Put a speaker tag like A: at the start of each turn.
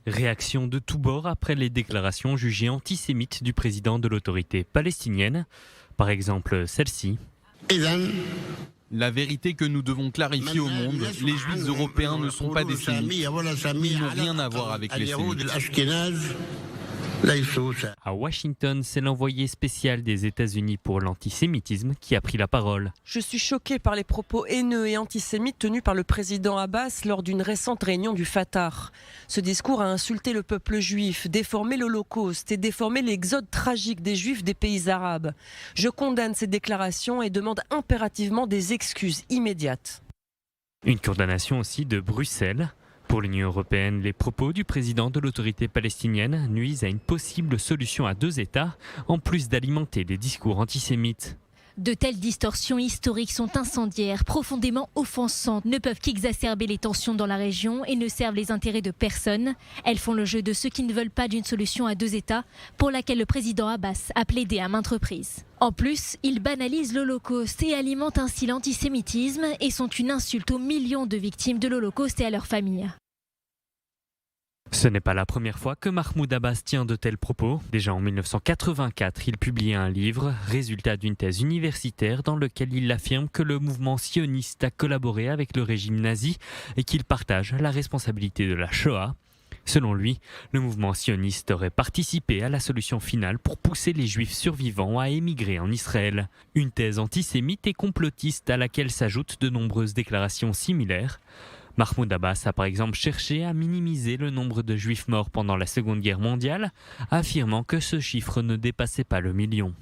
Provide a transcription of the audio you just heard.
A: Réaction de tous bords après les déclarations jugées antisémites du président de l'autorité palestinienne. Par exemple, celle-ci.
B: La vérité que nous devons clarifier au monde, les juifs européens ne sont pas des sémites. Ils n'ont rien à voir avec les sémites.
A: À Washington, c'est l'envoyé spécial des États-Unis pour l'antisémitisme qui a pris la parole.
C: Je suis choqué par les propos haineux et antisémites tenus par le président Abbas lors d'une récente réunion du Fatah. Ce discours a insulté le peuple juif, déformé l'Holocauste et déformé l'exode tragique des juifs des pays arabes. Je condamne ces déclarations et demande impérativement des excuses immédiates.
A: Une condamnation aussi de Bruxelles. Pour l'Union européenne, les propos du président de l'autorité palestinienne nuisent à une possible solution à deux États, en plus d'alimenter des discours antisémites.
D: De telles distorsions historiques sont incendiaires, profondément offensantes, ne peuvent qu'exacerber les tensions dans la région et ne servent les intérêts de personne. Elles font le jeu de ceux qui ne veulent pas d'une solution à deux États, pour laquelle le président Abbas a plaidé à maintes reprises. En plus, ils banalisent l'Holocauste et alimentent ainsi l'antisémitisme et sont une insulte aux millions de victimes de l'Holocauste et à leurs familles.
A: Ce n'est pas la première fois que Mahmoud Abbas tient de tels propos. Déjà en 1984, il publiait un livre, résultat d'une thèse universitaire dans lequel il affirme que le mouvement sioniste a collaboré avec le régime nazi et qu'il partage la responsabilité de la Shoah. Selon lui, le mouvement sioniste aurait participé à la solution finale pour pousser les juifs survivants à émigrer en Israël. Une thèse antisémite et complotiste à laquelle s'ajoutent de nombreuses déclarations similaires. Mahmoud Abbas a par exemple cherché à minimiser le nombre de juifs morts pendant la Seconde Guerre mondiale, affirmant que ce chiffre ne dépassait pas le million.